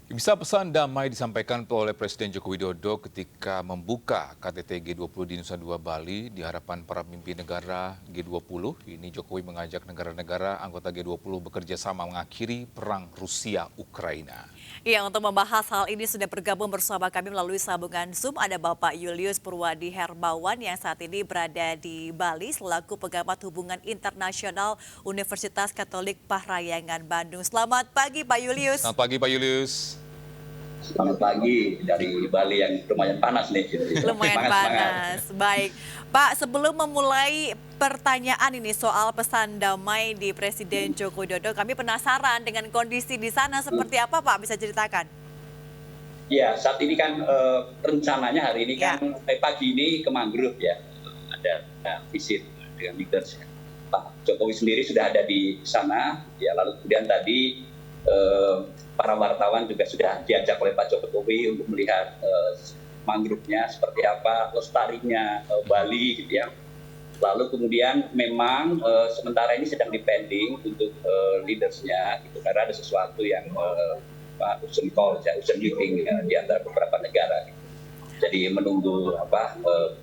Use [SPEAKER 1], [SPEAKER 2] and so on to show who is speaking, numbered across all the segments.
[SPEAKER 1] Bisa pesan damai disampaikan oleh Presiden Joko Widodo ketika membuka KTT G20 di Nusa Dua Bali di hadapan para pemimpin negara G20. Ini Jokowi mengajak negara-negara anggota G20 bekerja sama mengakhiri perang Rusia-Ukraina.
[SPEAKER 2] Iya, untuk membahas hal ini sudah bergabung bersama kami melalui sambungan Zoom ada Bapak Julius Purwadi Hermawan yang saat ini berada di Bali selaku pengamat hubungan internasional Universitas Katolik Parahyangan Bandung. Selamat pagi Pak Julius.
[SPEAKER 1] Selamat pagi Pak Julius.
[SPEAKER 3] Selamat pagi dari Bali yang lumayan panas nih.
[SPEAKER 2] Lumayan panas. Baik, Pak, sebelum memulai pertanyaan ini soal pesan damai di Presiden Joko Widodo, kami penasaran dengan kondisi di sana seperti apa, Pak? Bisa ceritakan?
[SPEAKER 3] Ya, saat ini kan rencananya hari ini kan pagi ini ke Mangrove ya, ada visit dengan leaders. Pak Jokowi sendiri sudah ada di sana, ya lalu kemudian tadi para wartawan juga sudah diajak oleh Pak Jokowi untuk melihat mangrove-nya seperti apa, lestarinya Bali gitu ya. Lalu kemudian memang sementara ini sedang dipending untuk leadersnya gitu, karena ada sesuatu yang Pak Usen Call, Usen Meeting di antara beberapa negara. Gitu. Jadi menunggu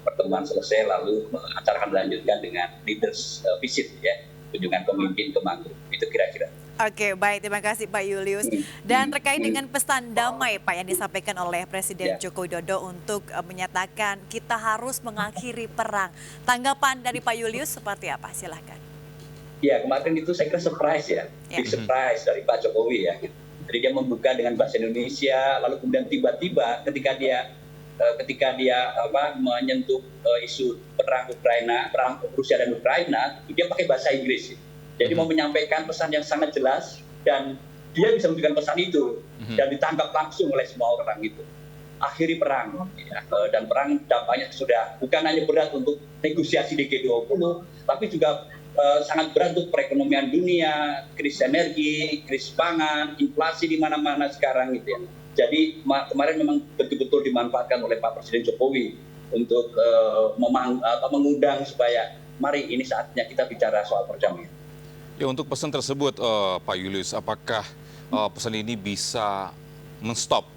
[SPEAKER 3] pertemuan selesai lalu acara akan dilanjutkan dengan leaders visit ya, kunjungan pemimpin ke mangrove. Itu kira-kira.
[SPEAKER 2] Oke, baik. Terima kasih Pak Julius. Dan terkait dengan pesan damai Pak yang disampaikan oleh Presiden Joko Widodo untuk menyatakan kita harus mengakhiri perang. Tanggapan dari Pak Julius seperti apa? Silahkan.
[SPEAKER 3] Ya, kemarin itu saya kira surprise ya. Big surprise dari Pak Jokowi ya. Jadi dia membuka dengan bahasa Indonesia, lalu kemudian tiba-tiba ketika dia menyentuh isu perang Rusia dan Ukraina, dia pakai bahasa Inggris. Jadi mau menyampaikan pesan yang sangat jelas dan dia bisa memberikan pesan itu dan ditangkap langsung oleh semua orang itu. Akhiri perang ya, dan perang dampaknya sudah bukan hanya berat untuk negosiasi di G20, tapi juga sangat berat untuk perekonomian dunia, krisis energi, krisis pangan, inflasi di mana-mana sekarang gitu ya. Jadi kemarin memang betul-betul dimanfaatkan oleh Pak Presiden Jokowi untuk mengundang supaya mari ini saatnya kita bicara soal perdamaian.
[SPEAKER 1] Ya, untuk pesan tersebut Pak Julius, apakah pesan ini bisa menstop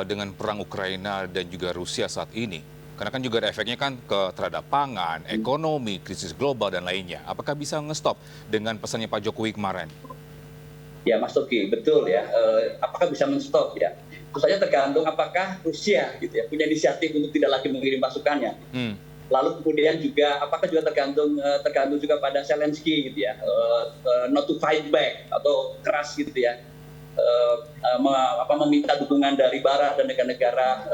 [SPEAKER 1] dengan perang Ukraina dan juga Rusia saat ini? Karena kan juga ada efeknya kan terhadap pangan, ekonomi, krisis global dan lainnya. Apakah bisa nge-stop dengan pesannya Pak Jokowi kemarin?
[SPEAKER 3] Ya Mas Togi, betul ya. Apakah bisa men-stop ya? Itu saja tergantung apakah Rusia gitu ya punya inisiatif untuk tidak lagi mengirim pasukannya. Lalu kemudian juga apakah juga tergantung juga pada Zelensky gitu ya, not to fight back atau keras gitu ya, meminta dukungan dari Barat dan negara-negara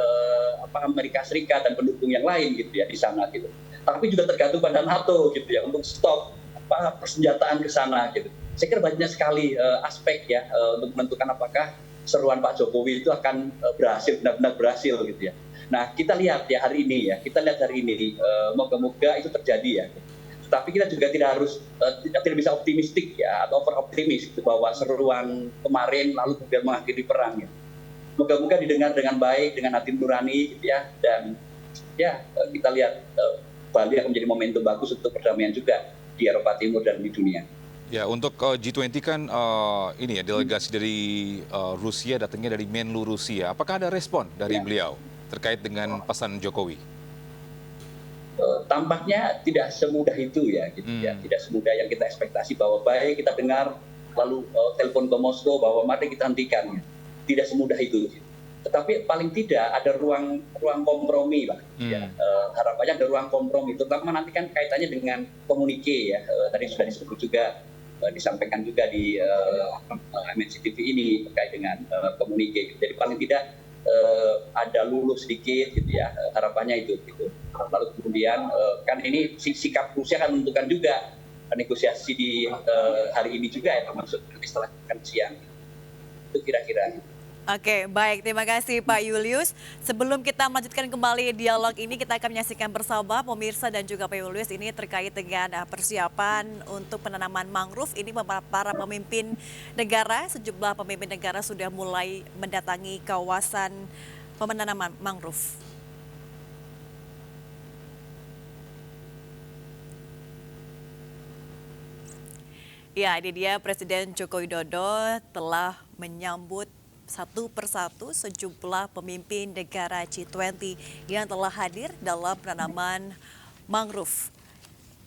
[SPEAKER 3] Amerika Serikat dan pendukung yang lain gitu ya di sana gitu. Tapi juga tergantung pada NATO gitu ya untuk stop persenjataan ke sana gitu. Saya kira banyak sekali aspek ya untuk menentukan apakah seruan Pak Jokowi itu akan benar-benar berhasil gitu ya. Nah kita lihat ya hari ini moga-moga itu terjadi ya. Tapi kita juga tidak bisa optimistik ya atau over optimis gitu, bahwa seruan kemarin lalu kemudian mengakhiri perang ya. Moga-moga didengar dengan baik, dengan hati nurani gitu ya, dan ya kita lihat Bali akan menjadi momentum bagus untuk perdamaian juga di Eropa Timur dan di dunia.
[SPEAKER 1] Ya, untuk G20 kan ini ya delegasi dari Rusia datangnya dari Menlu Rusia. Apakah ada respon dari beliau terkait dengan pesan Jokowi?
[SPEAKER 3] Tampaknya tidak semudah itu ya, gitu ya. Tidak semudah yang kita ekspektasi bahwa baik kita dengar lalu telepon ke Moskow bahwa mari kita hentikan. Ya. Tidak semudah itu. Tetapi paling tidak ada ruang kompromi lah. Ya. Harapannya ada ruang kompromi. Terutama nanti kan kaitannya dengan komunike ya. Tadi sudah disebut juga disampaikan juga di MNC TV ini terkait dengan komunike. Jadi paling tidak ada luluh sedikit gitu ya, harapannya itu gitu. Lalu kemudian kan ini sikap Rusia akan menentukan juga negosiasi di hari ini juga ya, termasuk setelah makan siang. Itu kira-kira.
[SPEAKER 2] Oke, baik. Terima kasih Pak Julius. Sebelum kita melanjutkan kembali dialog ini, kita akan menyaksikan bersama pemirsa dan juga Pak Julius ini terkait dengan persiapan untuk penanaman mangrove. Ini para pemimpin negara, sejumlah pemimpin negara sudah mulai mendatangi kawasan penanaman mangrove. Ya, ini dia Presiden Joko Widodo telah menyambut satu persatu sejumlah pemimpin negara G20 yang telah hadir dalam penanaman mangrove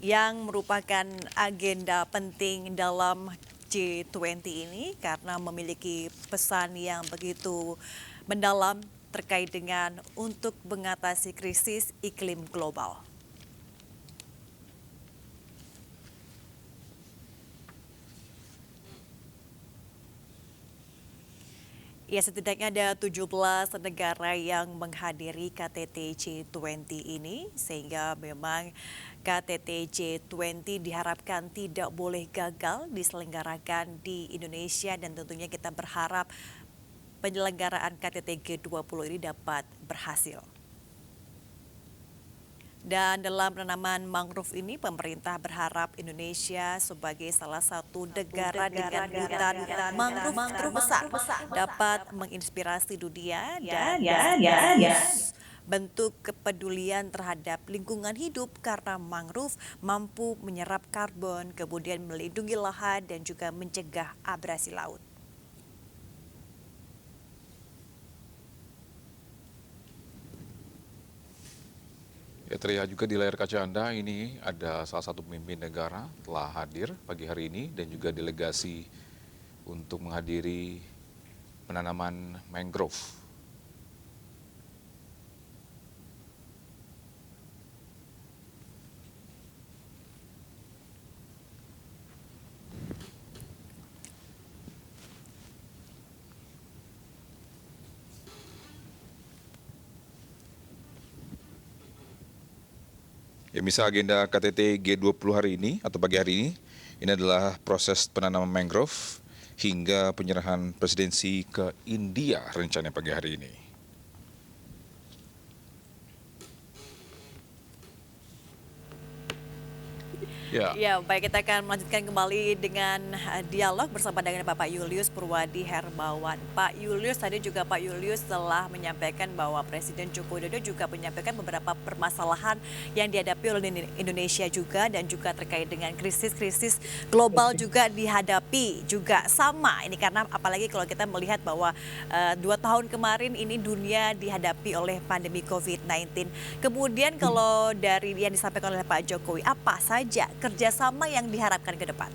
[SPEAKER 2] yang merupakan agenda penting dalam G20 ini karena memiliki pesan yang begitu mendalam terkait dengan untuk mengatasi krisis iklim global. Ya, setidaknya ada 17 negara yang menghadiri KTT G20 ini, sehingga memang KTT G20 diharapkan tidak boleh gagal diselenggarakan di Indonesia dan tentunya kita berharap penyelenggaraan KTT G20 ini dapat berhasil. Dan dalam penanaman mangrove ini, pemerintah berharap Indonesia sebagai salah satu negara dengan hutan mangrove terbesar dapat menginspirasi dunia dan bentuk kepedulian terhadap lingkungan hidup karena mangrove mampu menyerap karbon, kemudian melindungi lahan dan juga mencegah abrasi laut.
[SPEAKER 1] Ya, terlihat juga di layar kaca Anda ini ada salah satu pemimpin negara telah hadir pagi hari ini dan juga delegasi untuk menghadiri penanaman mangrove. Ya, misal agenda KTT G20 hari ini atau pagi hari ini adalah proses penanaman mangrove hingga penyerahan presidensi ke India rencananya pagi hari ini.
[SPEAKER 2] Ya, baik, kita akan melanjutkan kembali dengan dialog bersama dengan Bapak Julius Purwadi Hermawan. Pak Julius, tadi juga Pak Julius telah menyampaikan bahwa Presiden Joko Widodo juga menyampaikan beberapa permasalahan yang dihadapi oleh Indonesia juga dan juga terkait dengan krisis-krisis global juga dihadapi juga sama. Ini karena apalagi kalau kita melihat bahwa 2 tahun kemarin ini dunia dihadapi oleh pandemi COVID-19. Kemudian kalau dari yang disampaikan oleh Pak Jokowi, apa saja kerjasama yang diharapkan ke depan?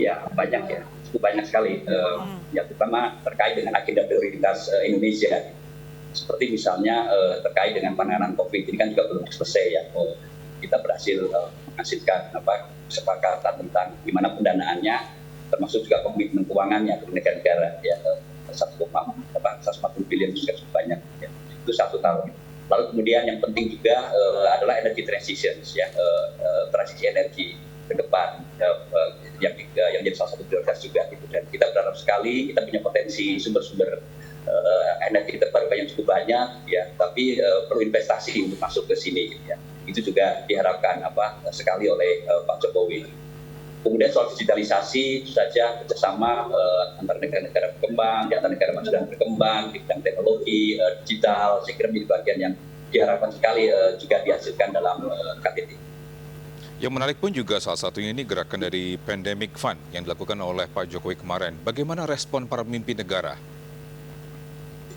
[SPEAKER 3] Ya, banyak ya, cukup banyak sekali. Yang pertama terkait dengan agenda prioritas Indonesia. Seperti misalnya terkait dengan penanganan COVID, ini kan juga belum selesai ya. Kita berhasil menghasilkan kesepakatan tentang gimana pendanaannya, termasuk juga komitmen keuangannya ke negara-negara ya, 1,4 billion juga cukup banyak ya. Itu 1 tahun. Lalu kemudian yang penting juga adalah energy transition, ya, transisi energi ke depan yang jadi salah satu prioritas juga. Gitu. Dan kita berharap sekali kita punya potensi sumber-sumber energi terbarukan yang cukup banyak, ya, tapi perlu investasi untuk masuk ke sini. Gitu, ya. Itu juga diharapkan sekali oleh Pak Jokowi. Kemudian soal digitalisasi, itu saja kerjasama antara negara-negara berkembang, di antara negara maju dan berkembang, di bidang teknologi, digital, saya kira menjadi bagian yang diharapkan sekali juga dihasilkan dalam KTT.
[SPEAKER 1] Yang menarik pun juga salah satunya ini gerakan dari Pandemic Fund yang dilakukan oleh Pak Jokowi kemarin. Bagaimana respon para pemimpin negara?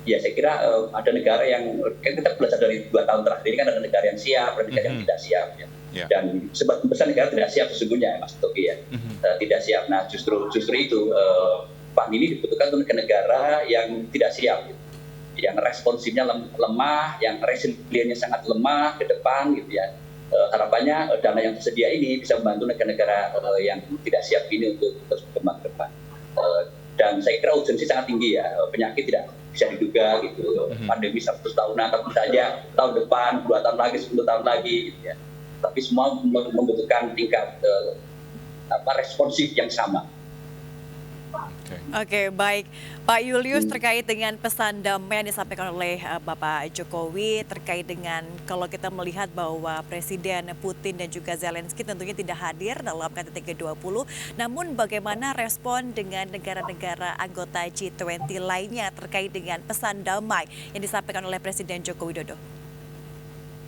[SPEAKER 3] Ya, saya kira ada negara yang, kan kita belajar dari 2 tahun terakhir ini kan ada negara yang siap, ada negara yang tidak siap. Ya. Yeah. Dan sebagian besar negara tidak siap sesungguhnya, Mas Toki ya, tidak siap. Nah, justru itu Pak ini dibutuhkan untuk negara yang tidak siap, gitu. Yang responsifnya lemah, yang resiliennya sangat lemah ke depan, gitu ya. Harapannya dana yang tersedia ini bisa membantu negara-negara yang tidak siap ini untuk terus berkembang ke depan. Dan saya kira urgensi sangat tinggi ya, penyakit tidak bisa diduga gitu, pandemi 100 tahunan, tapi saja tahun depan, 2 tahun lagi, 10 tahun lagi, gitu ya. Tapi semua membutuhkan tingkat responsif yang sama.
[SPEAKER 2] Oke, baik. Pak Julius, terkait dengan pesan damai yang disampaikan oleh Bapak Jokowi terkait dengan kalau kita melihat bahwa Presiden Putin dan juga Zelensky tentunya tidak hadir dalam KTT G20, namun bagaimana respon dengan negara-negara anggota G20 lainnya terkait dengan pesan damai yang disampaikan oleh Presiden Joko Widodo?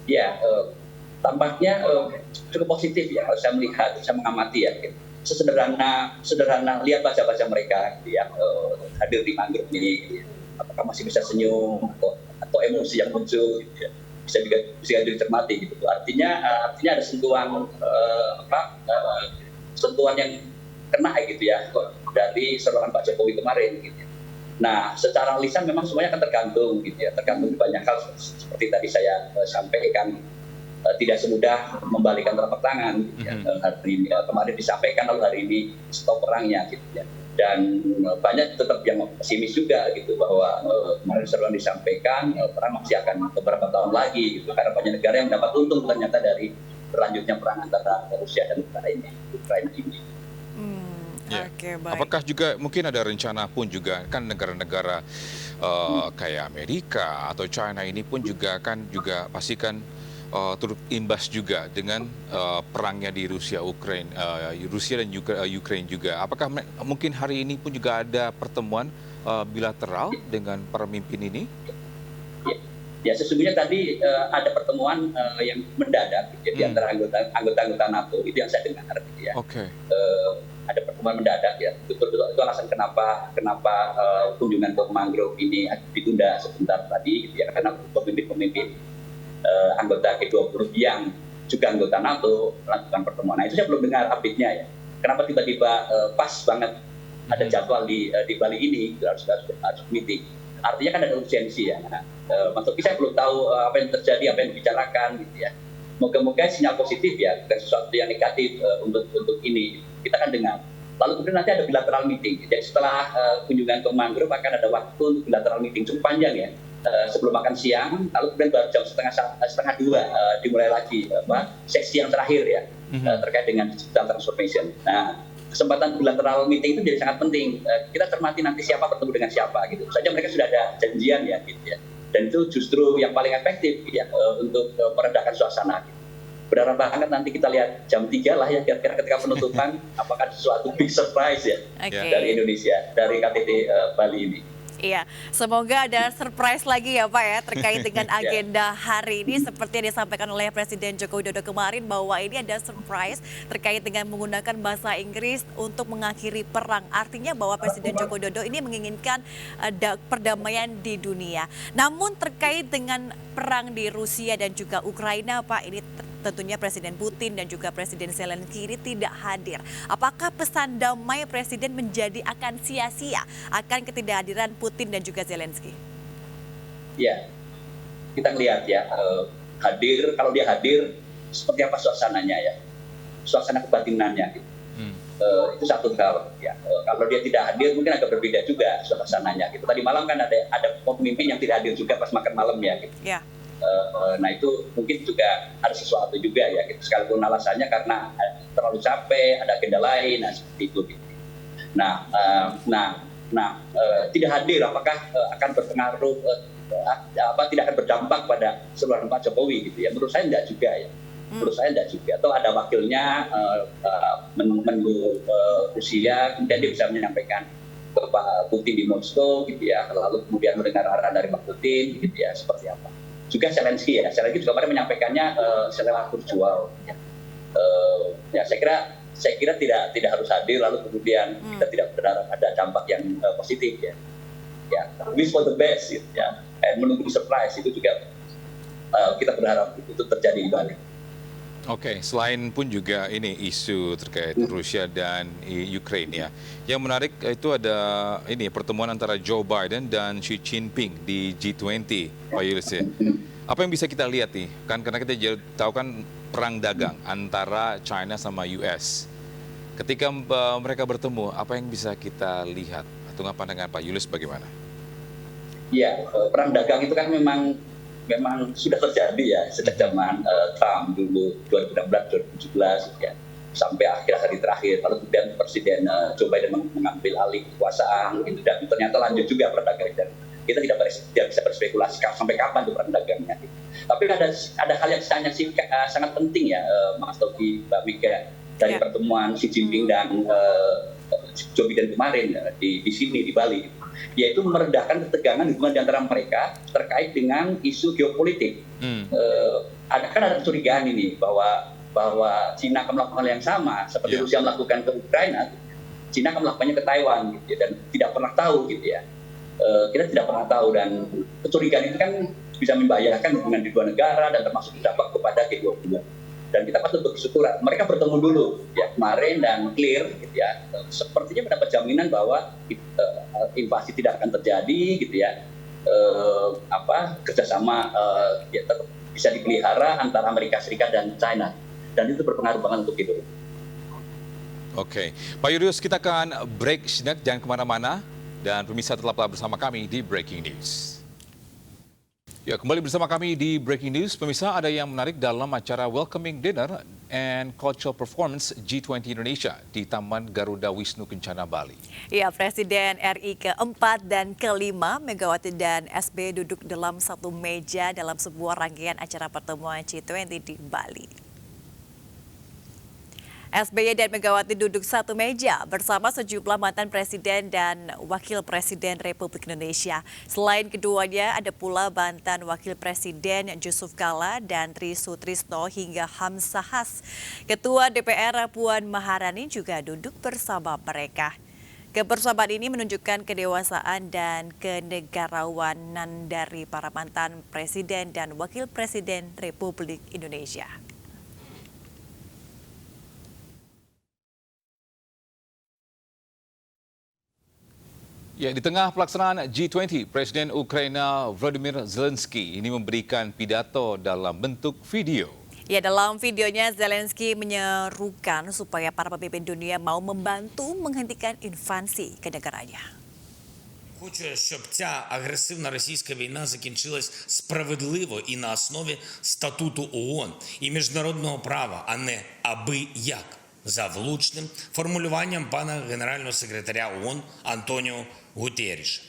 [SPEAKER 3] Ya, tampaknya cukup positif ya, saya melihat, saya mengamati ya. Sesederhana lihat baca-baca mereka, gitu ya. hadir di mangrove ini, gitu ya. Apakah masih bisa senyum atau emosi yang muncul, gitu ya. Bisa dicermati gitu. Artinya ada sentuhan yang kena gitu ya dari serangan Pak Jokowi kemarin gitu ya. Nah, secara lisan memang semuanya akan tergantung gitu ya, tergantung banyak hal seperti tadi saya sampaikan. Tidak semudah membalikan telapak tangan gitu ya. Hari ini, kemarin disampaikan lalu hari ini stop perangnya gitu ya. Dan banyak tetap yang pesimis juga gitu bahwa kemarin seruan disampaikan perang masih akan beberapa tahun lagi gitu, karena banyak negara yang dapat untung ternyata dari berlanjutnya perang antara Rusia dan Ukraina ini.
[SPEAKER 1] Ya.
[SPEAKER 2] Oke, baik.
[SPEAKER 1] Apakah juga mungkin ada rencana pun juga kan negara-negara kayak Amerika atau China ini pun juga pastikan turut imbas juga dengan perangnya di Rusia dan juga Ukraina juga. Apakah mungkin hari ini pun juga ada pertemuan bilateral dengan para pemimpin ini?
[SPEAKER 3] Ya, sesungguhnya tadi ada pertemuan yang mendadak gitu, di antara anggota NATO, itu yang saya dengar gitu ya.
[SPEAKER 1] Oke.
[SPEAKER 3] Ada pertemuan mendadak ya. Itu alasan kenapa kunjungan ke mangrove ini ditunda sebentar tadi gitu ya, karena pemimpin anggota G20 yang juga anggota NATO melakukan pertemuan. Nah, itu saya belum dengar update-nya ya. Kenapa tiba-tiba pas banget ada jadwal di Bali ini harus meeting. Artinya kan ada urgensi ya. Mas Toki, saya belum tahu apa yang terjadi, apa yang dibicarakan gitu ya. Moga-moga sinyal positif ya, bukan sesuatu yang negatif untuk ini. Kita akan dengar. Lalu kemudian nanti ada bilateral meeting. Jadi setelah kunjungan ke mangrove akan ada waktu untuk bilateral meeting cukup panjang ya. Sebelum makan siang, lalu kemudian baru jam setengah dua dimulai lagi seksi yang terakhir ya, terkait dengan digital transformation. Nah, kesempatan bilateral meeting itu jadi sangat penting. Kita cermati nanti siapa bertemu dengan siapa gitu. Saja mereka sudah ada janjian ya gitu ya. Dan itu justru yang paling efektif ya untuk meredakan suasana. Gitu. Berharap banget nanti kita lihat jam 3 lah ya kira-kira ketika penutupan apakah sesuatu big surprise ya dari Indonesia, dari KTT Bali ini.
[SPEAKER 2] Iya, semoga ada surprise lagi ya Pak ya terkait dengan agenda hari ini seperti yang disampaikan oleh Presiden Joko Widodo kemarin bahwa ini ada surprise terkait dengan menggunakan bahasa Inggris untuk mengakhiri perang. Artinya bahwa Presiden Joko Widodo ini menginginkan perdamaian di dunia. Namun terkait dengan perang di Rusia dan juga Ukraina Pak, ini tentunya Presiden Putin dan juga Presiden Zelensky ini tidak hadir. Apakah pesan damai Presiden menjadi akan sia-sia akan ketidakhadiran Putin dan juga Zelensky?
[SPEAKER 3] Ya, kita lihat ya, kalau dia hadir, seperti apa suasananya ya, suasana kebatinannya. Gitu. Itu satu hal. Ya. Kalau dia tidak hadir, mungkin agak berbeda juga suasananya. Gitu. Tadi malam kan ada pemimpin yang tidak hadir juga pas makan malam ya. Gitu. Ya. Nah itu mungkin juga ada sesuatu juga ya, gitu. Sekalipun alasannya karena terlalu capek, ada agenda lain, nah seperti itu. Gitu. Nah, tidak hadir, apakah akan berpengaruh, tidak akan berdampak pada seluruh Pak Jokowi gitu ya? Menurut saya tidak juga ya. Menurut saya tidak juga. Atau ada wakilnya menunggu Rusia, kemudian dia bisa menyampaikan ke Pak Putin di Moskow gitu ya, lalu kemudian mendengar arahan dari Pak Putin gitu ya, seperti apa. Juga Zelensky ya, Zelensky juga kemarin menyampaikannya secara virtual. Ya, saya kira tidak harus hadir, lalu kemudian kita tidak berharap ada dampak yang positif ya. Ya, wish for the best gitu, ya, menunggu surprise itu juga kita berharap itu terjadi di Bali.
[SPEAKER 1] Oke, selain pun juga ini isu terkait Rusia dan Ukraina ya. Yang menarik itu ada ini pertemuan antara Joe Biden dan Xi Jinping di G20, Pak Julius ya. Apa yang bisa kita lihat nih? Kan karena kita tahu kan perang dagang antara China sama US. Ketika mereka bertemu, apa yang bisa kita lihat? Atau pandangan Pak Julius bagaimana?
[SPEAKER 3] Ya, perang dagang itu kan memang sudah terjadi ya sejak zaman Trump dulu 2016-2017 ya, sampai akhir hari terakhir. Lalu kemudian Presiden Joe Biden mengambil alih kekuasaan gitu, dan ternyata lanjut juga perang dagang. Kita tidak bisa berspekulasi sampai kapan itu perang dagangnya. Gitu. Tapi ada hal yang sangat penting ya, Mas Togi, Mbak Mika, dari pertemuan Xi Jinping dan Joe Biden kemarin di sini di Bali, yaitu meredakan ketegangan hubungan di antara mereka terkait dengan isu geopolitik. Ada kecurigaan ini bahwa Cina akan melakukan hal yang sama seperti Rusia melakukan ke Ukraina, Cina akan melakukannya ke Taiwan gitu ya, dan tidak pernah tahu gitu ya. Kita tidak pernah tahu, dan kecurigaan ini kan bisa membahayakan hubungan di dua negara dan termasuk berdampak kepada G20. Dan kita patut bersyukur mereka bertemu dulu ya kemarin dan clear gitu ya. Sepertinya mendapat jaminan bahwa invasi tidak akan terjadi gitu ya. Kerjasama ya, tetap bisa dipelihara antara Amerika Serikat dan China, dan itu berpengaruh banget untuk itu.
[SPEAKER 1] Oke, Pak Julius, kita akan break sejenak, jangan kemana-mana. Dan pemirsa tetaplah bersama kami di Breaking News. Ya, kembali bersama kami di Breaking News. Pemirsa, ada yang menarik dalam acara Welcoming Dinner and Cultural Performance G20 Indonesia di Taman Garuda Wisnu Kencana, Bali.
[SPEAKER 2] Ya, Presiden RI keempat dan kelima, Megawati dan SBY duduk dalam satu meja dalam sebuah rangkaian acara pertemuan G20 di Bali. SBY dan Megawati duduk satu meja bersama sejumlah mantan presiden dan wakil presiden Republik Indonesia. Selain keduanya, ada pula mantan wakil presiden Yusuf Kala dan Tri Sutrisno hingga Hamzahas. Ketua DPR Puan Maharani juga duduk bersama mereka. Kebersamaan ini menunjukkan kedewasaan dan kenegarawanan dari para mantan presiden dan wakil presiden Republik Indonesia.
[SPEAKER 1] Ya, di tengah pelaksanaan G20, Presiden Ukraina Volodymyr Zelensky ini memberikan pidato dalam bentuk video.
[SPEAKER 2] Ya, dalam videonya Zelensky menyerukan supaya para pemimpin dunia mau membantu menghentikan invasi ke negaranya.
[SPEAKER 4] Хочу, щоб ця агресивна російська війна закінчилась справедливо і на основі статуту ООН і міжнародного права, а не аби як, за влучним формулюванням пана генерального секретаря ООН Антоніо Гутерріша.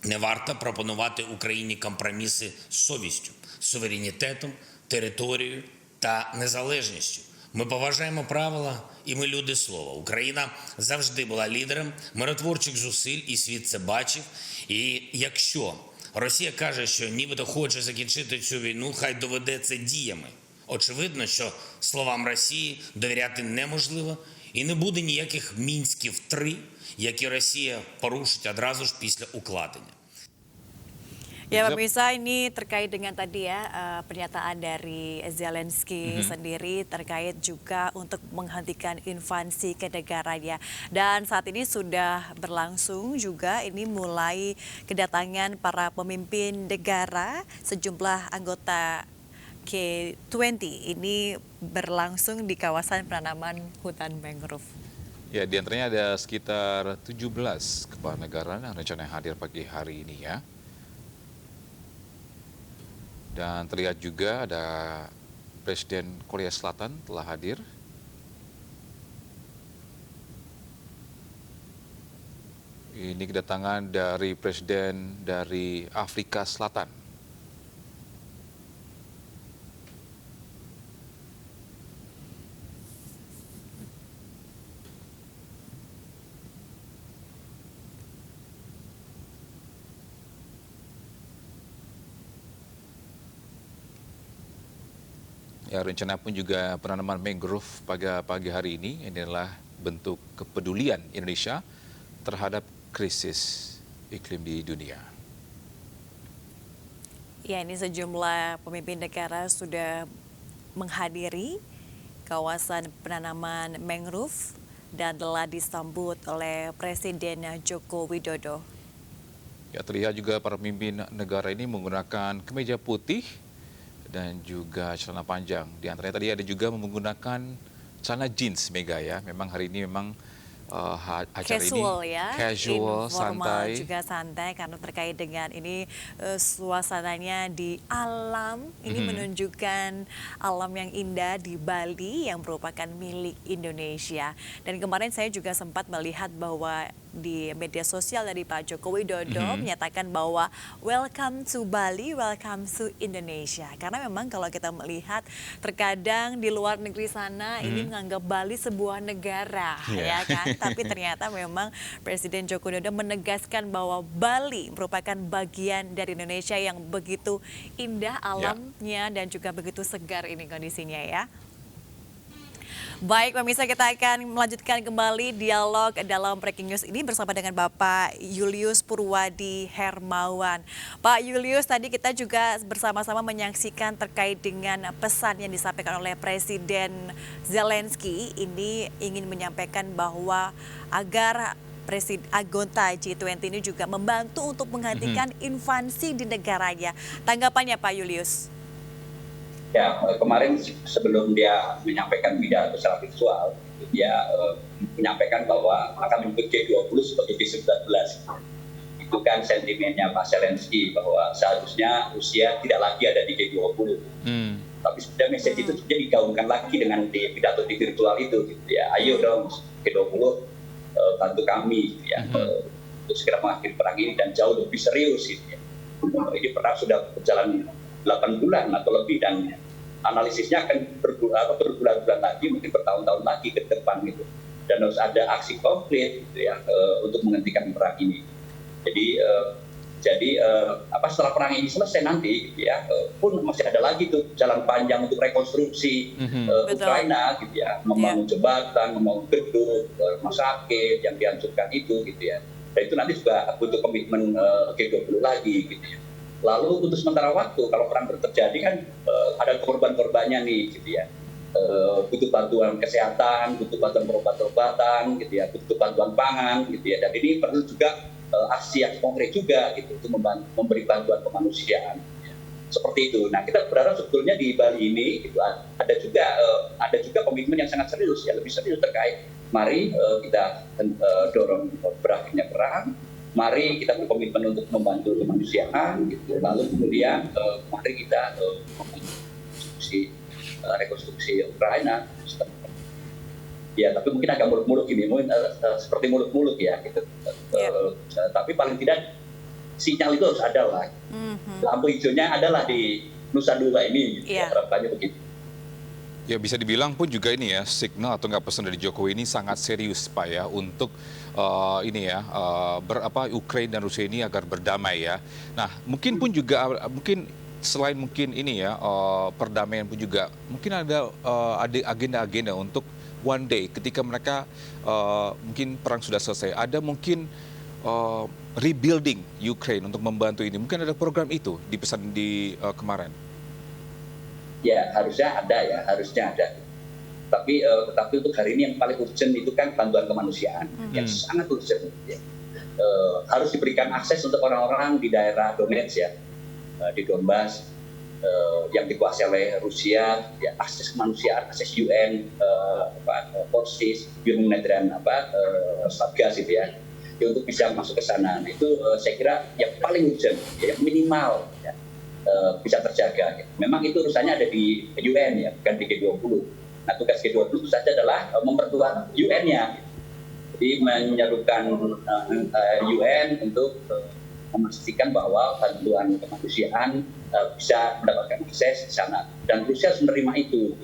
[SPEAKER 4] Не варто пропонувати Україні компроміси з совістю, суверенітетом, територією та незалежністю. Ми поважаємо правила і ми люди слова. Україна завжди була лідером миротворчих зусиль, і світ це бачив. І якщо Росія каже, що нібито хоче закінчити цю війну, хай доведе це діями. Очевидно, що словам Росії довіряти неможливо і не буде ніяких Мінськів-3, які Росія порушить одразу ж після укладення.
[SPEAKER 2] Ya, pemirsa, ini terkait dengan tadi ya pernyataan dari Zelensky sendiri terkait juga untuk menghentikan invasi ke negaranya. Dan saat ini sudah berlangsung juga ini mulai kedatangan para pemimpin negara, sejumlah anggota G20 ini berlangsung di kawasan penanaman hutan mangrove.
[SPEAKER 1] Ya, di antaranya ada sekitar 17 kepala negara yang rencananya hadir pagi hari ini ya. Dan terlihat juga ada Presiden Korea Selatan telah hadir. Ini kedatangan dari Presiden dari Afrika Selatan. Ya, rencana pun juga penanaman mangrove pada pagi hari ini. Ini adalah bentuk kepedulian Indonesia terhadap krisis iklim di dunia.
[SPEAKER 2] Ya, ini sejumlah pemimpin negara sudah menghadiri kawasan penanaman mangrove dan telah disambut oleh Presiden Joko Widodo.
[SPEAKER 1] Ya, terlihat juga para pemimpin negara ini menggunakan kemeja putih dan juga celana panjang. Di antaranya tadi ada juga menggunakan celana jeans, Mega ya. Memang hari ini memang acara
[SPEAKER 2] casual
[SPEAKER 1] ini
[SPEAKER 2] ya,
[SPEAKER 1] casual,
[SPEAKER 2] informal
[SPEAKER 1] santai.
[SPEAKER 2] juga santai karena terkait dengan ini suasananya di alam. Ini menunjukkan alam yang indah di Bali yang merupakan milik Indonesia. Dan kemarin saya juga sempat melihat bahwa di media sosial dari Pak Joko Widodo menyatakan bahwa welcome to Bali, welcome to Indonesia. Karena memang kalau kita melihat terkadang di luar negeri sana ini menganggap Bali sebuah negara, ya kan? Tapi ternyata memang Presiden Joko Widodo menegaskan bahwa Bali merupakan bagian dari Indonesia yang begitu indah alamnya dan juga begitu segar ini kondisinya ya. Baik, pemirsa, kita akan melanjutkan kembali dialog dalam Breaking News ini bersama dengan Bapak Julius Purwadi Hermawan. Pak Julius, tadi kita juga bersama-sama menyaksikan terkait dengan pesan yang disampaikan oleh Presiden Zelensky. Ini ingin menyampaikan bahwa agar Presiden anggota G20 ini juga membantu untuk menghentikan invasi di negaranya. Tanggapannya Pak Julius?
[SPEAKER 3] Ya, kemarin sebelum dia menyampaikan pidato secara visual, dia menyampaikan bahwa akan menyebut G20 sebagai G19. Itu kan sentimennya Pak Zelensky bahwa seharusnya Rusia tidak lagi ada di G20. Tapi sebenarnya message itu sudah digaungkan lagi dengan di pidato di virtual itu. Gitu ya. Ayo dong G20 bantu kami gitu ya, untuk segera mengakhiri perang ini dan jauh lebih serius. Gitu ya. Ini perang sudah berjalan 8 bulan atau lebih dan analisisnya akan berbulan-bulan lagi, mungkin bertahun-tahun lagi ke depan gitu. Dan harus ada aksi konkret gitu ya, untuk menghentikan perang ini. Jadi setelah perang ini selesai nanti gitu ya, pun masih ada lagi tuh jalan panjang untuk rekonstruksi Ukraina gitu ya, membangun jembatan, membangun gedung, rumah sakit yang dihancurkan itu gitu ya. Dan itu nanti juga butuh komitmen G20 lagi gitu ya. Lalu untuk sementara waktu, kalau perang terjadi kan ada korban-korbannya nih, gitu ya. Butuh bantuan kesehatan, butuh bantuan obat-obatan, gitu ya, butuh bantuan pangan, gitu ya. Dan ini perlu juga aksi yang konkret juga, gitu, untuk memberi bantuan kemanusiaan. Seperti itu. Nah, kita berharap sebetulnya di Bali ini, gitu, ada juga komitmen yang sangat serius, ya, lebih serius terkait. Mari kita dorong berakhirnya perang. Mari kita berkomitmen untuk membantu kemanusiaan, gitu. Lalu kemudian mari kita rekonstruksi Ukraina. Ya, tapi mungkin agak muluk-muluk ini, mungkin seperti muluk-muluk ya, gitu. Tapi paling tidak sinyal itu harus ada lah. Lampu hijaunya adalah di Nusa Dua ini, gitu. Harapannya begitu.
[SPEAKER 1] Ya, bisa dibilang pun juga ini ya, signal atau nggak pesan dari Jokowi ini sangat serius Pak ya untuk Ukraina dan Rusia ini agar berdamai ya. Nah, mungkin pun juga mungkin selain mungkin ini ya perdamaian pun juga mungkin ada agenda-agenda untuk one day ketika mereka mungkin perang sudah selesai, ada mungkin rebuilding Ukraine untuk membantu ini. Mungkin ada program itu dipesan di kemarin.
[SPEAKER 3] Ya, harusnya ada. Tetapi untuk hari ini yang paling urgent itu kan bantuan kemanusiaan yang sangat urgent. Ya. Harus diberikan akses untuk orang-orang di daerah Donetsk ya, di Donbas yang dikuasai oleh Rusia, ya, akses kemanusiaan, akses UN, Forces, humanitarian Satgas itu ya, untuk bisa masuk ke sana. Nah, itu saya kira yang paling urgent, ya, yang minimal ya, bisa terjaga. Ya. Memang itu urusannya ada di UN ya, bukan di G20. Nah, tugas G20 itu saja adalah memperkuat UN-nya. Jadi menyerukan UN untuk memastikan bahwa bantuan kemanusiaan bisa mendapatkan akses di sana. Dan Rusia harus menerima itu.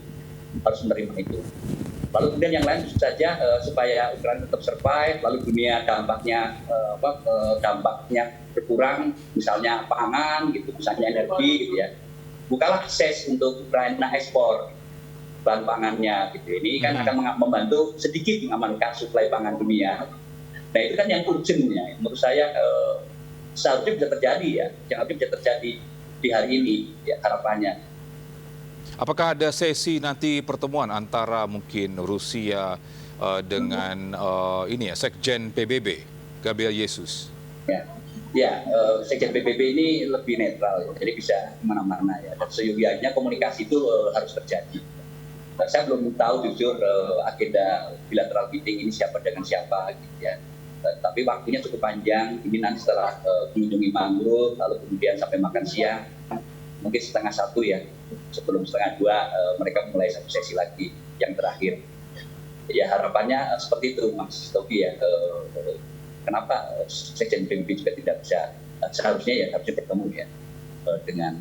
[SPEAKER 3] Lalu kemudian yang lain tentu saja supaya Ukraina tetap survive, lalu dunia dampaknya berkurang, misalnya pangan, gitu, misalnya energi, gitu ya. Bukalah akses untuk Ukraina ekspor bahan pangannya, gitu. Ini kan akan membantu sedikit mengamankan suplai pangan dunia. Nah, itu kan yang urgentnya. Menurut saya seharusnya bisa terjadi ya, di hari ini ya, harapannya.
[SPEAKER 1] Apakah ada sesi nanti pertemuan antara mungkin Rusia dengan Sekjen PBB Gabriel Yesus? Sekjen PBB ini lebih netral ya, jadi bisa kemana-mana ya. Dan seyogianya komunikasi itu harus terjadi. Saya belum tahu jujur agenda bilateral meeting ini siapa dengan siapa gitu ya. Tapi waktunya cukup panjang. Ini nanti setelah mengunjungi mangrove, lalu kemudian sampai makan siang, mungkin 1:30 ya. Sebelum 1:30 mereka mulai satu sesi lagi yang terakhir. Ya, harapannya seperti itu Mas Tobi ya. Kenapa Sekjen PBB juga tidak bisa, seharusnya ya harusnya bertemu ya dengan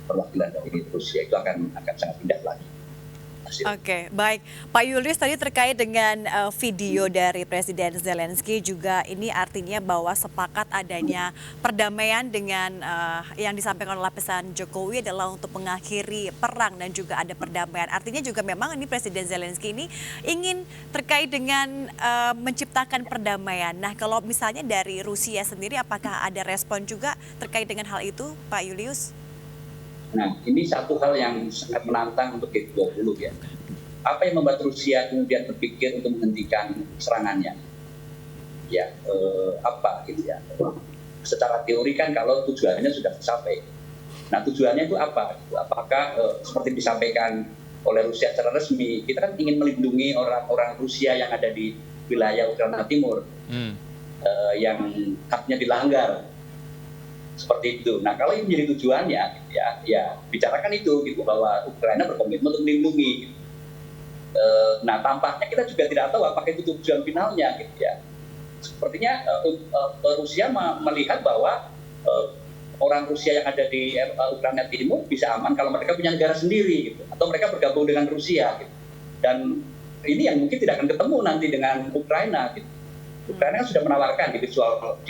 [SPEAKER 1] perwakilan dari Rusia, itu akan sangat indah lagi.
[SPEAKER 2] Oke, baik. Pak Julius tadi terkait dengan video dari Presiden Zelensky juga ini artinya bahwa sepakat adanya perdamaian dengan yang disampaikan oleh pesan Jokowi adalah untuk mengakhiri perang dan juga ada perdamaian. Artinya juga memang ini Presiden Zelensky ini ingin terkait dengan menciptakan perdamaian. Nah, kalau misalnya dari Rusia sendiri apakah ada respon juga terkait dengan hal itu, Pak Julius?
[SPEAKER 3] Nah, ini satu hal yang sangat menantang untuk G20 ya. Apa yang membuat Rusia kemudian berpikir untuk menghentikan serangannya? Ya, apa gitu ya? Secara teori kan kalau tujuannya sudah tercapai. Nah, tujuannya itu apa? Apakah seperti disampaikan oleh Rusia secara resmi, kita kan ingin melindungi orang-orang Rusia yang ada di wilayah Ukraina Timur yang haknya dilanggar. Seperti itu. Nah, kalau ini menjadi tujuannya, ya bicarakan itu, gitu, bahwa Ukraina berkomitmen untuk melindungi. Gitu. Nah, tampaknya kita juga tidak tahu apakah itu tujuan finalnya, gitu ya. Sepertinya Rusia melihat bahwa orang Rusia yang ada di Ukraina Timur bisa aman kalau mereka punya negara sendiri, gitu, atau mereka bergabung dengan Rusia. Gitu. Dan ini yang mungkin tidak akan ketemu nanti dengan Ukraina. Gitu. Ukraina kan sudah menawarkan di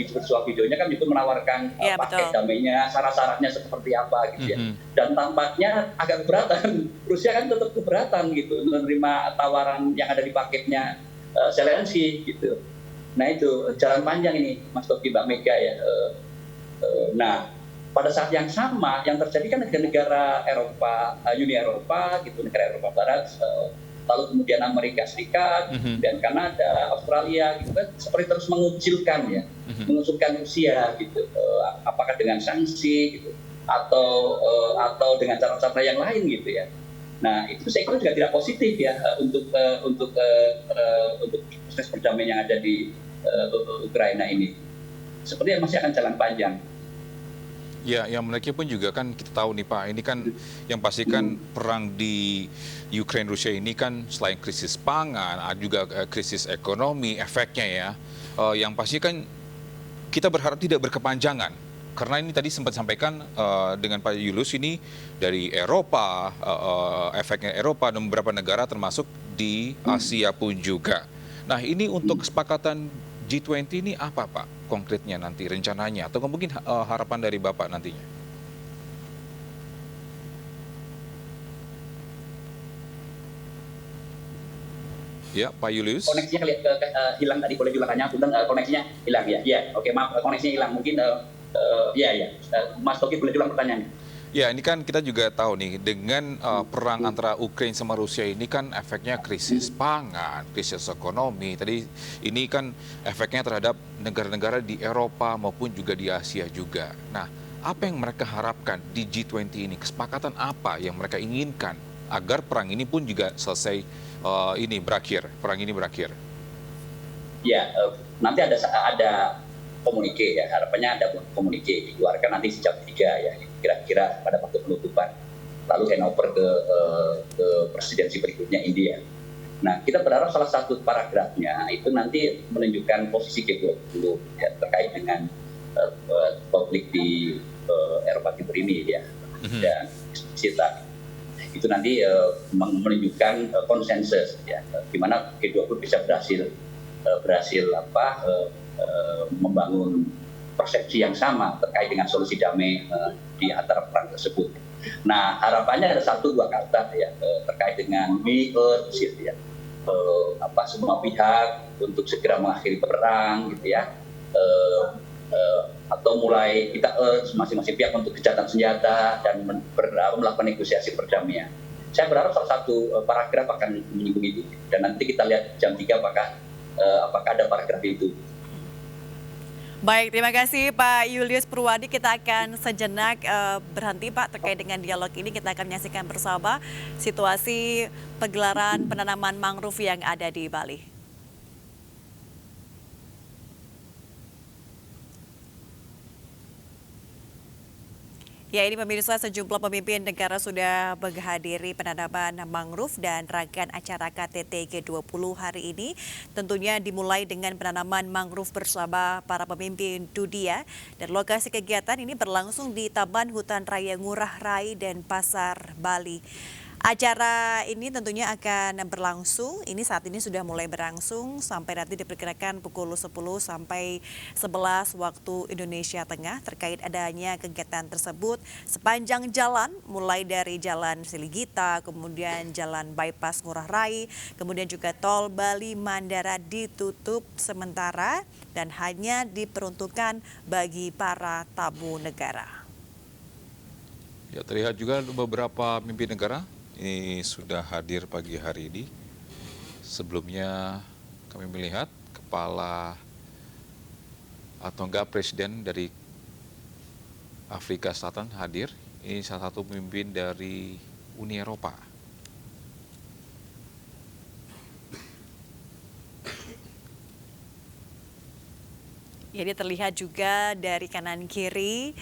[SPEAKER 3] visual videonya kan itu menawarkan paket damainya, syarat-syaratnya seperti apa gitu ya. Dan tampaknya agak keberatan. Rusia kan tetap keberatan gitu menerima tawaran yang ada di paketnya Zelensky gitu. Nah itu jalan panjang ini Mas Toki, Mbak Mega ya. Nah pada saat yang sama yang terjadi kan negara Eropa, Uni Eropa gitu, negara Eropa Barat, lalu kemudian Amerika Serikat, kemudian Kanada, Australia, gitu kan, seperti terus mengucilkan ya, mengucilkan Rusia, gitu, apakah dengan sanksi, gitu, atau dengan cara-cara yang lain, gitu ya. Nah itu saya kira juga tidak positif ya untuk proses perdamaian yang ada di Ukraina ini. Sepertinya masih akan jalan panjang.
[SPEAKER 1] Ya, yang menariknya pun juga kan kita tahu nih Pak, ini kan yang pasti kan perang di Ukraina Rusia ini kan selain krisis pangan, ada juga krisis ekonomi, efeknya ya. Yang pasti kan kita berharap tidak berkepanjangan. Karena ini tadi sempat sampaikan dengan Pak Julius ini dari Eropa, efeknya Eropa dan beberapa negara termasuk di Asia pun juga. Nah ini untuk kesepakatan G20 ini apa Pak konkretnya nanti rencananya atau mungkin harapan dari Bapak nantinya? Ya Pak Julius.
[SPEAKER 3] Koneksinya hilang tadi, boleh diulangannya, koneksinya hilang ya. Ya, oke maaf koneksinya hilang mungkin Mas Toki boleh diulang pertanyaannya.
[SPEAKER 1] Ya, ini kan kita juga tahu nih, dengan perang antara Ukraina sama Rusia ini kan efeknya krisis pangan, krisis ekonomi. Tadi ini kan efeknya terhadap negara-negara di Eropa maupun juga di Asia juga. Nah, apa yang mereka harapkan di G20 ini? Kesepakatan apa yang mereka inginkan agar perang ini pun juga selesai perang ini berakhir?
[SPEAKER 3] Ya, nanti ada komunike ya, harapannya ada komunike dikeluarkan nanti sejam 3 ya, kira-kira pada waktu penutupan, lalu handover ke presidensi berikutnya India. Nah kita berharap salah satu paragrafnya itu nanti menunjukkan posisi G20 ya, terkait dengan konflik di Eropa Timur ini ya, dan kita itu nanti menunjukkan konsensus ya, di mana G20 bisa berhasil membangun persepsi yang sama terkait dengan solusi damai di antara perang tersebut. Nah harapannya ada 1-2 kata ya terkait dengan we urge gitu ya, semua pihak untuk segera mengakhiri perang gitu ya, atau mulai kita urge masing-masing pihak untuk gencatan senjata dan melakukan negosiasi perdamaian. Saya berharap salah satu paragraf akan menyinggung itu dan nanti kita lihat jam 3 apakah ada paragraf itu.
[SPEAKER 2] Baik, terima kasih Pak Julius Purwadi. Kita akan sejenak berhenti Pak terkait dengan dialog ini. Kita akan menyaksikan bersama situasi pegelaran penanaman mangrove yang ada di Bali. Ya, ini pemirsa, sejumlah pemimpin negara sudah menghadiri penanaman mangrove dan rangkaian acara KTT G20 hari ini tentunya dimulai dengan penanaman mangrove bersama para pemimpin dunia, dan lokasi kegiatan ini berlangsung di Taman Hutan Raya Ngurah Rai dan Pasar Bali. Acara ini tentunya akan berlangsung, ini saat ini sudah mulai berlangsung sampai nanti diperkirakan pukul 10 sampai 11 waktu Indonesia Tengah terkait adanya kegiatan tersebut sepanjang jalan mulai dari Jalan Siligita, kemudian Jalan Bypass Ngurah Rai, kemudian juga Tol Bali Mandara ditutup sementara dan hanya diperuntukkan bagi para tamu negara.
[SPEAKER 1] Ya, terlihat juga beberapa pemimpin negara ini sudah hadir pagi hari ini. Sebelumnya kami melihat kepala atau enggak presiden dari Afrika Selatan hadir. Ini salah satu pemimpin dari Uni Eropa.
[SPEAKER 2] Jadi terlihat juga dari kanan kiri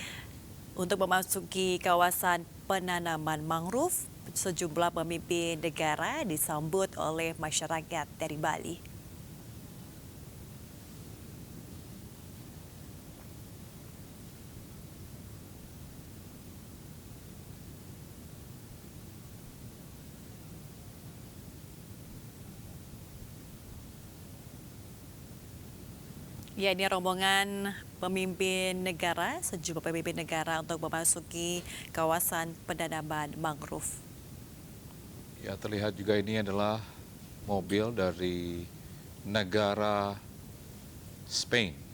[SPEAKER 2] untuk memasuki kawasan penanaman mangrove, sejumlah pemimpin negara disambut oleh masyarakat dari Bali. Ya, ini rombongan pemimpin negara, sejumlah pemimpin negara untuk memasuki kawasan penanaman mangrove.
[SPEAKER 1] Ya, terlihat juga ini adalah mobil dari negara Spain.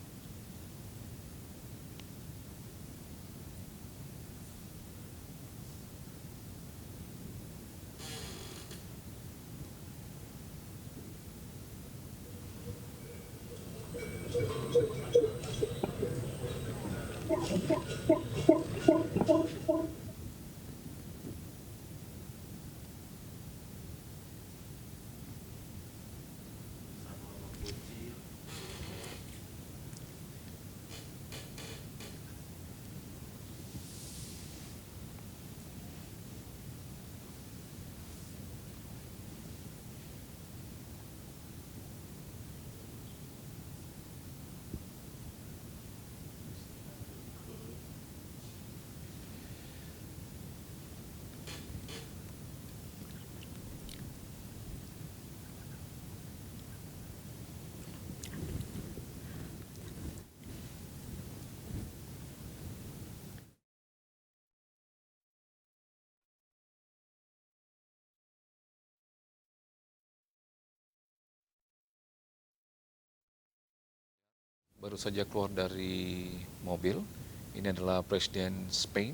[SPEAKER 1] Baru saja keluar dari mobil. Ini adalah Presiden Spain.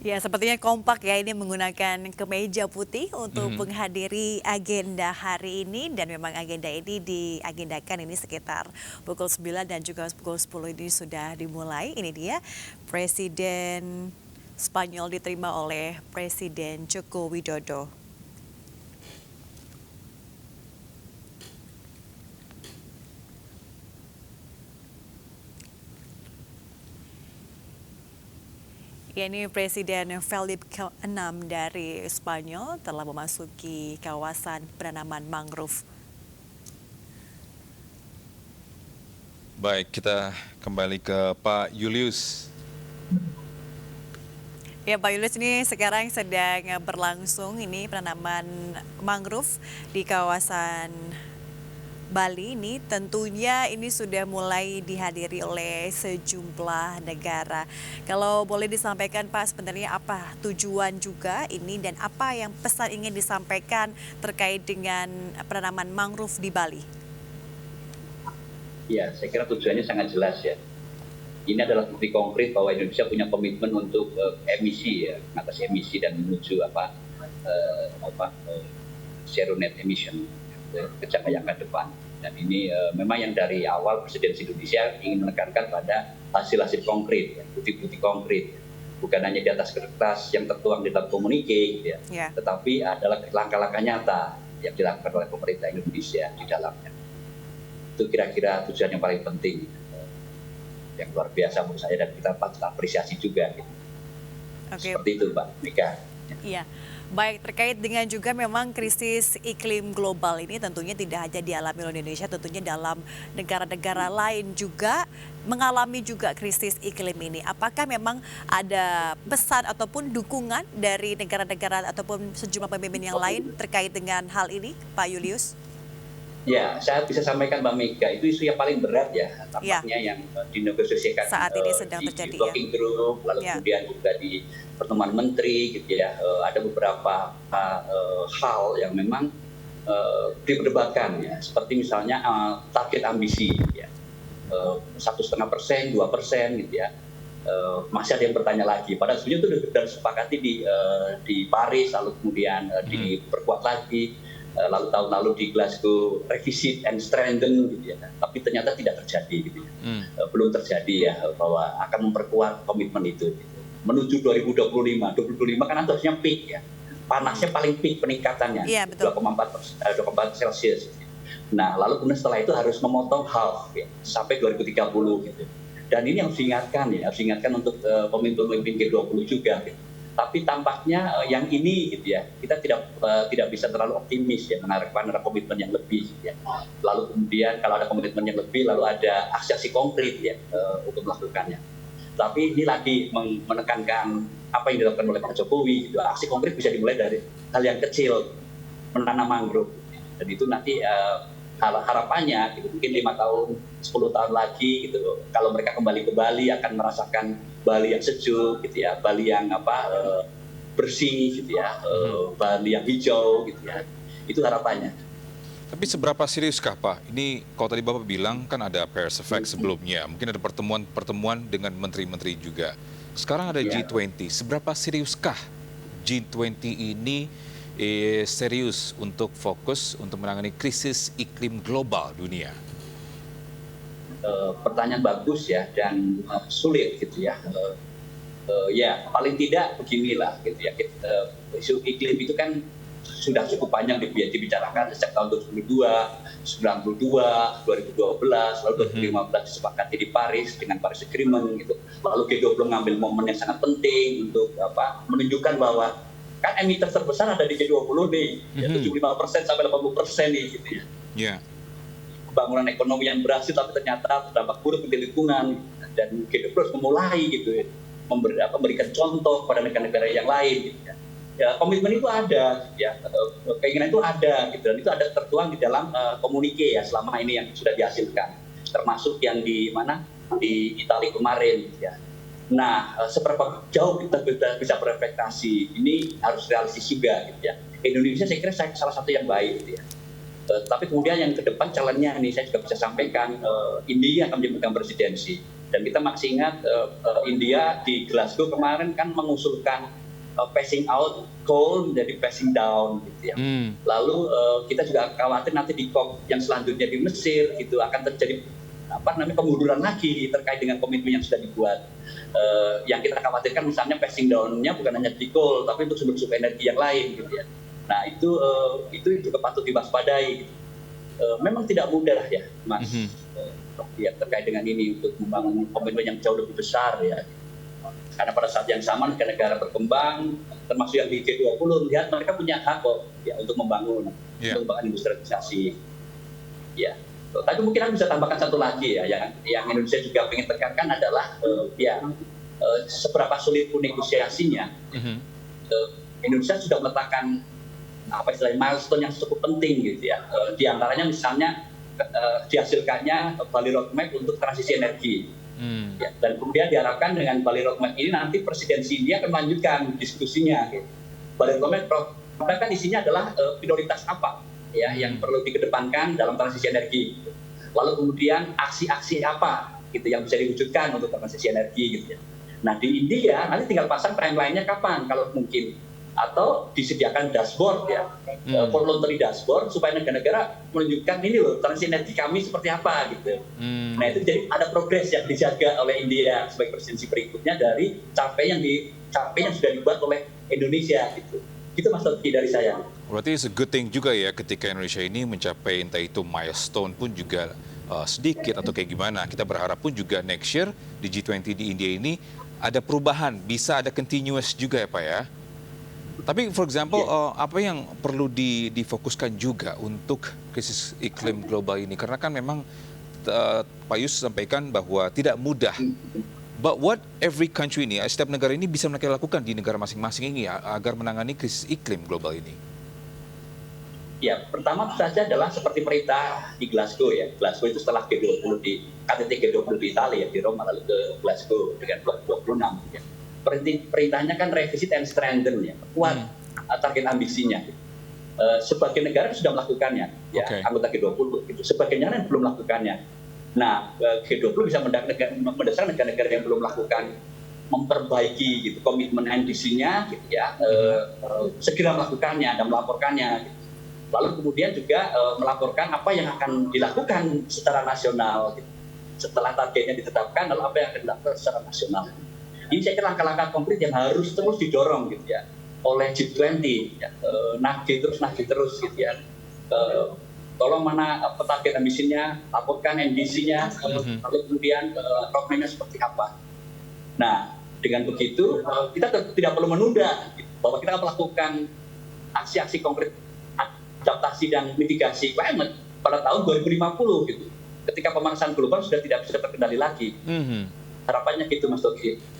[SPEAKER 2] Ya, sepertinya kompak ya ini menggunakan kemeja putih untuk menghadiri agenda hari ini dan memang agenda ini diagendakan ini sekitar pukul 9 dan juga pukul 10 ini sudah dimulai. Ini dia Presiden Spanyol diterima oleh Presiden Joko Widodo. Ya, ini Presiden Felipe ke-6 dari Spanyol telah memasuki kawasan penanaman mangrove.
[SPEAKER 1] Baik, kita kembali ke Pak Julius.
[SPEAKER 2] Ya, Pak Julius, ini sekarang sedang berlangsung ini penanaman mangrove di kawasan Bali ini tentunya ini sudah mulai dihadiri oleh sejumlah negara. Kalau boleh disampaikan Pak, sebenarnya apa tujuan juga ini dan apa yang pesan ingin disampaikan terkait dengan penanaman mangrove di Bali?
[SPEAKER 3] Ya, saya kira tujuannya sangat jelas ya. Ini adalah bukti konkret bahwa Indonesia punya komitmen untuk emisi ya, mengatasi emisi dan menuju zero net emission kejangka ke depan. Dan ini memang yang dari awal presidensi Indonesia ingin menekankan pada hasil-hasil konkret, bukti-bukti konkret. Bukan hanya di atas kertas yang tertuang di dalam komunike, gitu ya, tetapi adalah langkah-langkah nyata yang dilakukan oleh pemerintah Indonesia di dalamnya. Itu kira-kira tujuan yang paling penting, yang luar biasa menurut saya dan kita patut apresiasi juga. Gitu. Seperti itu, Mbak Mika.
[SPEAKER 2] Iya. Baik, terkait dengan juga memang krisis iklim global ini tentunya tidak hanya dialami oleh Indonesia, tentunya dalam negara-negara lain juga mengalami juga krisis iklim ini. Apakah memang ada pesan ataupun dukungan dari negara-negara ataupun sejumlah pemimpin yang lain terkait dengan hal ini, Pak Julius?
[SPEAKER 3] Ya, saya bisa sampaikan Mbak Mega, itu isu yang paling berat ya,
[SPEAKER 2] Ya,
[SPEAKER 3] tampaknya yang dinegosiasikan
[SPEAKER 2] saat ini sedang
[SPEAKER 3] di
[SPEAKER 2] terjadi ya.
[SPEAKER 3] working group, lalu
[SPEAKER 2] Ya.
[SPEAKER 3] kemudian juga di pertemuan menteri gitu ya, ada beberapa hal yang memang diperdebatkan ya, seperti misalnya target ambisi ya, 1,5%, 2% gitu ya. Masih ada yang bertanya lagi. Padahal sebenarnya itu sudah disepakati di Paris, lalu kemudian diperkuat lagi. Lalu tahun lalu di Glasgow revisit and strengthen gitu ya, tapi ternyata tidak terjadi gitu ya. Belum terjadi ya bahwa akan memperkuat komitmen itu gitu. Menuju 2025 kan harusnya peak ya, panasnya paling peak peningkatannya,
[SPEAKER 2] Iya, betul.
[SPEAKER 3] 2,4 Celsius. Nah lalu kemudian setelah itu harus memotong half ya, sampai 2030 gitu. Dan ini harus diingatkan untuk pemimpin-pemimpin G20 juga gitu. Tapi tampaknya yang ini gitu ya, kita tidak bisa terlalu optimis ya menaruh komitmen yang lebih gitu ya. Lalu kemudian kalau ada komitmen yang lebih, lalu ada aksi-aksi konkret ya untuk melakukannya. Tapi ini lagi menekankan apa yang dilakukan oleh Pak Jokowi gitu. Aksi konkret bisa dimulai dari hal yang kecil, menanam mangrove. Dan itu nanti harapannya gitu, mungkin 5 tahun, 10 tahun lagi gitu, kalau mereka kembali ke Bali akan merasakan Bali yang sejuk gitu ya, Bali yang bersih gitu ya, Bali yang hijau gitu ya. Itu harapannya.
[SPEAKER 1] Tapi seberapa seriuskah Pak? Ini kalau tadi Bapak bilang kan ada Paris Effect sebelumnya, mungkin ada pertemuan dengan menteri-menteri juga. Sekarang ada
[SPEAKER 3] Ya.
[SPEAKER 1] G20, seberapa seriuskah G20 ini serius untuk fokus untuk menangani krisis iklim global dunia?
[SPEAKER 3] Pertanyaan bagus ya, dan sulit gitu ya. Ya paling tidak beginilah gitu ya, isu iklim itu kan sudah cukup panjang dibicarakan sejak tahun 2002, 92, 2012, lalu 2015 disepakati di Paris dengan Paris Agreement gitu. Lalu G20 ngambil momen yang sangat penting untuk menunjukkan bahwa kan emiter terbesar ada di G20 nih, ya, 75% sampai 80% nih gitu ya.
[SPEAKER 1] Ya.
[SPEAKER 3] Pembangunan ekonomi yang berhasil tapi ternyata berdampak buruk bagi lingkungan, dan G20 harus memulai gitu ya, memberikan contoh pada negara-negara yang lain gitu ya. Ya, komitmen itu ada ya, keinginan itu ada gitu, dan itu ada tertuang di dalam komunike ya selama ini yang sudah dihasilkan, termasuk yang di Italia kemarin gitu ya. Nah, seberapa jauh kita bisa berekspektasi, ini harus realistis juga gitu ya. Indonesia saya kira salah satu yang baik gitu ya. Tapi kemudian yang ke depan calonnya ini saya juga bisa sampaikan, India akan memegang presidensi. Dan kita masih ingat India di Glasgow kemarin kan mengusulkan passing out coal menjadi passing down gitu ya. Lalu kita juga khawatir nanti di COP yang selanjutnya di Mesir itu akan terjadi kemunduran lagi terkait dengan komitmen yang sudah dibuat. Yang kita khawatirkan misalnya passing down-nya bukan hanya di coal tapi untuk sumber-sumber energi yang lain gitu ya. Nah itu juga patut diwaspadai. Memang tidak mudah ya, Mas, ya, terkait dengan ini untuk membangun komitmen yang jauh lebih besar ya. Karena pada saat yang sama negara-negara berkembang, termasuk yang di G20, lihat mereka punya hak kok ya untuk membangun industrialisasi. Ya. Tapi mungkin aku bisa tambahkan satu lagi ya, yang Indonesia juga ingin tekankan adalah seberapa sulit pun negosiasinya. Indonesia sudah meletakkan milestone yang cukup penting gitu ya. Di antaranya misalnya dihasilkannya Bali Roadmap untuk transisi energi. Ya, dan kemudian diharapkan dengan Bali Roadmap ini nanti presidensi India akan melanjutkan diskusinya. Gitu. Bali Roadmap kan isinya adalah prioritas apa ya yang perlu dikedepankan dalam transisi energi. Gitu. Lalu kemudian aksi-aksi apa gitu yang bisa diwujudkan untuk transisi energi gitu ya. Nah di India nanti tinggal pasang timeline-nya kapan kalau mungkin, atau disediakan dashboard ya, voluntary dashboard supaya negara-negara menunjukkan ini loh transisi energi kami seperti apa gitu. Nah itu jadi ada progres yang dijaga oleh India sebagai presidensi berikutnya dari capaian yang sudah dibuat oleh Indonesia gitu. Itu Mas Toki dari saya.
[SPEAKER 1] Berarti it's a good thing juga ya ketika Indonesia ini mencapai entah itu milestone pun juga sedikit atau kayak gimana. Kita berharap pun juga next year di G20 di India ini ada perubahan, bisa ada continuous juga ya Pak ya. Tapi, for example, apa yang perlu difokuskan juga untuk krisis iklim global ini? Karena kan memang Pak Yus sampaikan bahwa tidak mudah. But what every country ini, setiap negara ini bisa mereka lakukan di negara masing-masing ini agar menangani krisis iklim global ini?
[SPEAKER 3] Ya, pertama saja adalah seperti perintah di Glasgow ya. Glasgow itu setelah G20 di KTT G20 di Italia, di Roma, lalu ke Glasgow dengan 26. Ya. Perintahnya kan revisit and strengthen ya, kuat target ambisinya. Sebagian negara sudah melakukannya, ya, anggota G20 itu. Sebagian negara yang belum melakukannya. Nah, G20 bisa mendesak negara-negara yang belum melakukan memperbaiki gitu komitmen NDC-nya, gitu ya, segera melakukannya dan melaporkannya. Gitu. Lalu kemudian juga melaporkan apa yang akan dilakukan secara nasional. Gitu. Setelah targetnya ditetapkan, lalu apa yang akan dilakukan secara nasional. Ini saya kira langkah-langkah konkret yang harus terus didorong gitu ya oleh G20, ya, nagih terus gitu ya. Tolong mana target ambisinya, laporkan NDC-nya, lalu kemudian roadmap-nya seperti apa. Nah, dengan begitu kita tidak perlu menunda gitu, bahwa kita melakukan aksi-aksi konkret adaptasi dan mitigasi climate pada tahun 2050 gitu. Ketika pemanasan global sudah tidak bisa terkendali lagi. Harapannya gitu, Mas Togi.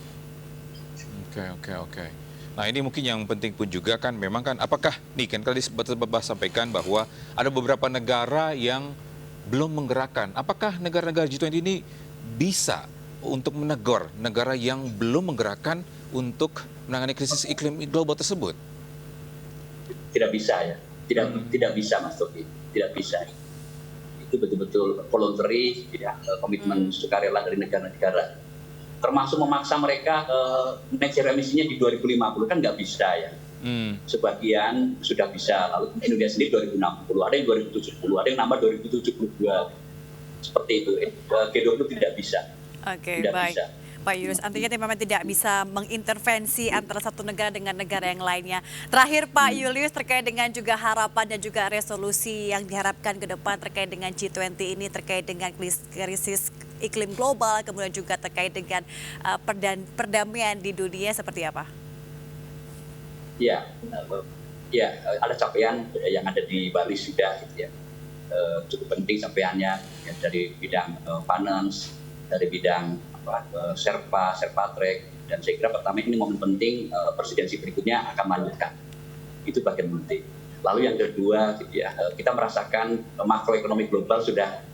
[SPEAKER 1] Oke. Nah, ini mungkin yang penting pun juga kan memang kan apakah nih kan tadi Bapak sampaikan bahwa ada beberapa negara yang belum menggerakkan. Apakah negara-negara G20 ini bisa untuk menegur negara yang belum menggerakkan untuk menangani krisis iklim global tersebut?
[SPEAKER 3] Tidak bisa ya. Tidak bisa, Mas Togi. Tidak bisa. Itu betul-betul voluntary ya, komitmen sukarela dari negara-negara. Termasuk memaksa mereka net zero emisinya di 2050 kan nggak bisa ya. Sebagian sudah bisa, lalu Indonesia sendiri 2060, ada yang 2070, ada yang nambah 2072. Seperti itu. G20 tidak bisa.
[SPEAKER 2] Oke,
[SPEAKER 3] tidak
[SPEAKER 2] baik.
[SPEAKER 3] bisa.
[SPEAKER 2] Pak Yunus, artinya memang tidak bisa mengintervensi antara satu negara dengan negara yang lainnya. Terakhir Pak Julius, terkait dengan juga harapan dan juga resolusi yang diharapkan ke depan terkait dengan G20 ini, terkait dengan krisis iklim global, kemudian juga terkait dengan perdamaian di dunia seperti apa?
[SPEAKER 3] Ya, ada capaian yang ada di Bali sudah gitu ya. Cukup penting capaiannya ya, dari bidang finance, dari bidang Sherpa Track, dan saya kira pertama ini momen penting, presidensi berikutnya akan melanjutkan. Itu bagian penting. Lalu yang kedua, gitu ya, kita merasakan makroekonomi global sudah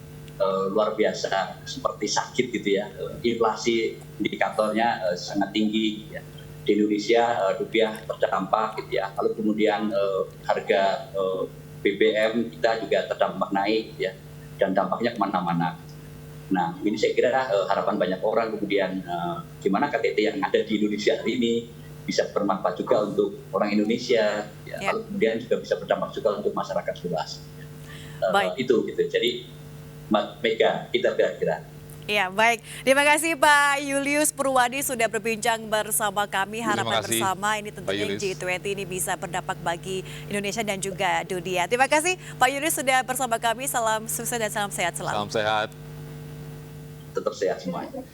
[SPEAKER 3] luar biasa seperti sakit gitu ya. Inflasi indikatornya sangat tinggi. Gitu ya. Di Indonesia rupiah terdampak gitu ya. Lalu kemudian harga BBM kita juga terdampak naik ya, dan dampaknya kemana-mana. Nah, ini saya kira harapan banyak orang kemudian gimana KTT yang ada di Indonesia hari ini bisa bermanfaat juga untuk orang Indonesia, ya. Lalu kemudian juga bisa berdampak juga untuk masyarakat luas. Itu gitu. Jadi, Mbak Mega, kita kira-kira.
[SPEAKER 2] Ya, baik. Terima kasih Pak Julius Purwadi sudah berbincang bersama kami. Harapan bersama ini tentunya G20 ini bisa berdampak bagi Indonesia dan juga dunia. Terima kasih Pak Julius sudah bersama kami. Salam sukses dan salam sehat selalu.
[SPEAKER 1] Salam sehat.
[SPEAKER 3] Tetap sehat semuanya.